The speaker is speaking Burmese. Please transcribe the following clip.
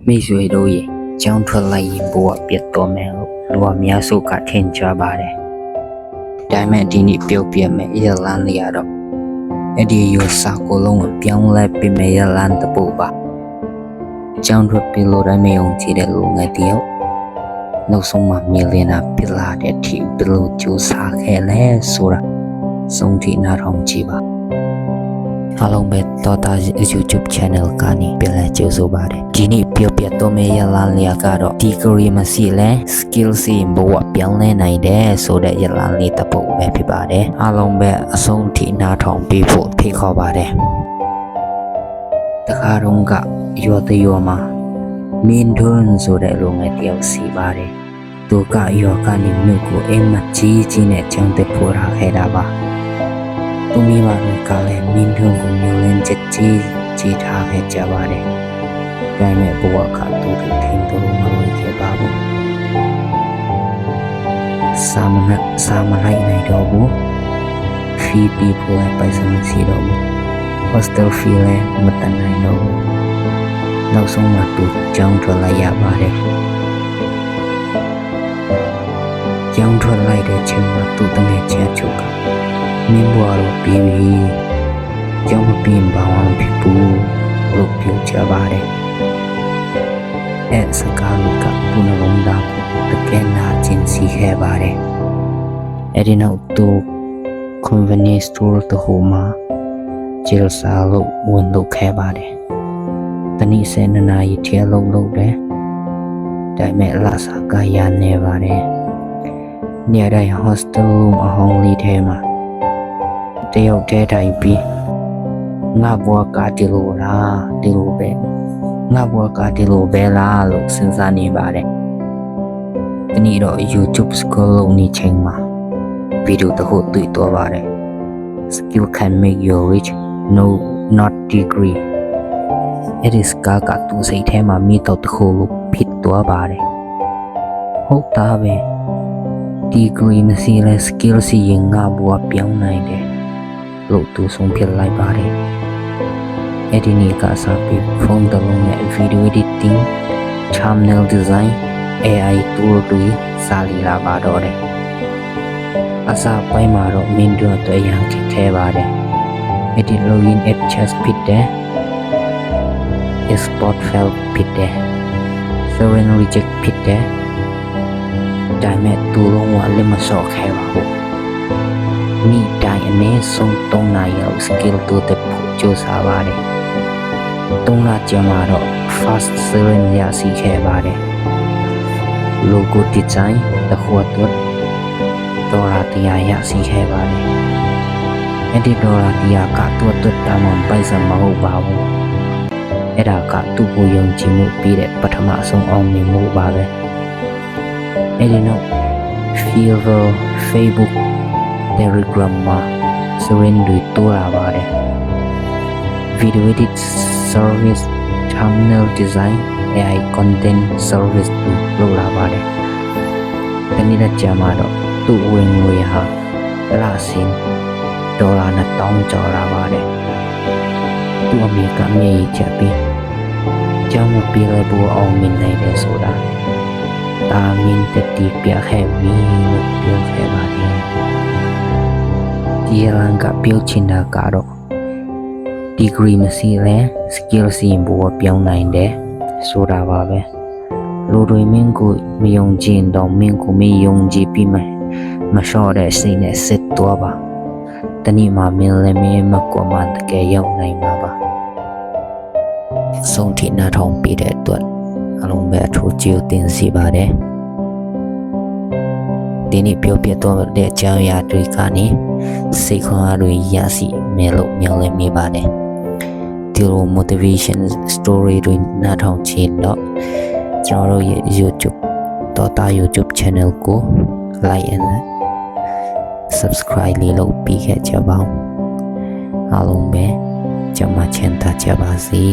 မိတ်ဆွေတို့ရေကျောင်းထွက်လိုက်ရင်ဘဝပြတ်တော်မယ်လို့လူအများစုကထင်ကြပါတယ်။ဒါပေမဲ့ဒီနေ့ပြုတ်ပြမယ်ရလန်းလေးရတော့အဲ့ဒီရောစာကိုလုံးကိုပြောင်းလဲပေးမယ်ရလန်းတပူပါ။ကျောင်းထွက်ပြီးလို့တိုင်းမယုံကြည်တဲ့လူငယ်တယောက်နောက်ဆုံးမှမြင်လင်းတာပြလာတဲ့အထိဘယ်လိုကြိုးစားခဲ့လဲဆိုတာဆုံးထိနားထောင်ကြည့်ပါအားလုံးပဲတော်တာ YouTube channel ကနေပြန်လည်ကြိုဆိုပါတယ်ဒီနေ့ပြောပြတော့မယ့်ရလန်းလေးကတော့ degree မရှိလဲ skill စီဘဝပြောင်းလဲနိုင်တယ်ဆိုတဲ့ရလန်းလေးတစ်ပုဒ်ပဲဖြစ်ပါတယ်အားလုံးပဲအဆုံးထိနားထောင်ပြီးဖို့ဖိတ်ခေါ်ပါတယ်တခါတော့ကရောတရောမှာမင်းထွန်းဆိုတဲ့လူငယ်တယောက်စီပါတယ်သူကရောကနေမြို့ကိုအိမ်မကြီးနဲ့ကျောင်းတက်ဖို့ထားခဲ့တာပါသူမိဘတွေကလည်းမင်းထွန်းကိုမျိုးလင်းချက်ကြီးထားခဲ့ကြပါတယ်ဒါပေမဲ့ဘဝကသူတို့ထင်သူမလို့ခဲ့ပါဘူးစာမလိုက်နိုင်တော့ဘူးဖီးပြီးဖို့ပိုက်ဆံမရှိတော့ဘူး hostel fee လည်းမတန်နိုင်တော့ဘူးနောက်ဆုံးမှသူကျောင်းထွက်လိုက်ရပါတယ်ကျောင်းထွက်လိုက်တဲ့ချိန်မှာသူတငယ်ချင်းချုပ်ကမင်းဘွားတော့ပြီးပြီကျောင်းမပြီးဘာမှမဖြစ်ဘူးလို့ပြောကြပါတယ်အဲစကားကသူ့နှလုံးသားကိုတကယ်နာကျင်စီခဲ့ပါတယ်အဲဒီနောက်သူ convenience store တဟိုမှာဂျယ်ဆာလို့ဝင်လုပ်ခဲ့ပါတယ်တနည်း12နာရီထဲလုပ်တယ်ဒါပေမဲ့လစာကရနေပါတယ်နေရာတိုင်း hostel room အဟောင်းလေးထဲမှာတယောက်တည်းတိုင်းပြီးငါဘွားကဒီလိုလားဒီလိုပဲငါဘွားကဒီလိုပဲလားလို့စဉ်းစားနေပါတယ်ဒီနေ့တော့ YouTube scroll လုပ်နေချိန်မှာဗီဒီယိုတစ်ခုတွေ့တော့ပါတယ် skill can make you rich no not degree အဲ့ဒီစကားကသူ့စိတ်ထဲမှာမိတော့တစ်ခုလို့ဖြစ်သွားပါတယ်ဟုတ်တာပဲ degree မရှိလဲ skill စီရင်ငါဘွားပြောင်းနိုင်တယ်လို့သူဆုံးဖြတ်လိုက်ပါတယ်အဲ့ဒီနေ့ကစားပြီးဖုန်းတစ်လုံးနဲ့ video editing thumbnail design AI tool တွေစာလီလာပါတော့တယ်အစားပိုင်းမှာတော့မင်းတို့တွေ့ရခက်ခဲပါတယ်အဲ့ဒီ login at chat ဖြစ်တယ် export file ဖြစ်တယ် server reject ဖြစ်တယ်ဒါပေမဲ့သူလုံးဝလက်မစော့ခဲပါဘူးမိတိုင်းအနည်းဆုံး3နာရီလောက် skill တိုးတက်ဖို့ကြိုးစားပါတယ်3လကြာမှတော့ fast server ရရှိခဲ့ပါတယ် logo design တခုအတွက်ဒေါ်လာ100ရရှိခဲ့ပါတယ်အဲ့ဒီဒေါ်လာ100ကသူ့အတွက်တာဝန်ပိုက်စံမဟုတ်ပါဘူးအဲ့ဒါကသူ့ကိုယုံကြည်မှုပြီးတဲ့ပထမဆုံးအောင်မြင်မှုပါပဲအဲ့ဒီနောက် Fiverr Facebook Telegram မှာစရင်တွေတိုးလာပါတယ် Video Edit Service Thumbnail Design AI Content Service တို့လုပ်လာပါတယ်ဒီနေ့ကြာမှာတော့သူ့ဝင်ငွေဟာလစဉ်ဒေါ်လာ2000ကျော်လာပါတယ်သူ့အမေကမြေကြီးချက်ပြီးကျောင်းမပြေးလိုက်ဘူးအောင်မြင်နိုင်တယ်ဆိုတာတာမင်းတတိပြခဲ့ပြီလို့ပြောခဲ့ပါတယ်ဒီရန်ကပြောချင်တာကတော့ degree မရှိလဲ skill စီရင်ဖို့ပြောင်းနိုင်တယ်ဆိုတာပါပဲလူတွေမင်းကိုမယုံကြည်တော့မင်းကိုမယုံကြည်ပြီးမလျှော့တဲ့စိတ်နဲ့စစ်သွားပါတနည်းမှာမင်းလည်းမင်းမကွာမှတကယ်ရောက်နိုင်မှာပါဆုံးထိနားထောင်ပြီးတဲ့အတွက်အလုံးပဲအထူးကျေးဇူးတင်စီပါတယ်ဒီနေ့ပြောပြတော့တဲ့အကြောင်းအရာတွေကနေစိတ်ခွန်အားတွေရရှိမယ်လို့မျှော်လင့်မိပါတယ်ဒီလို motivation story တွေနားထောင်ချင်တော့ကျွန်တော်ရဲ့ YouTube channel ကို like and subscribe လေးလုပ်ပြီးခဲ့ကြပါဦးအားလုံးပဲကျမချမ်းသာကြပါစေ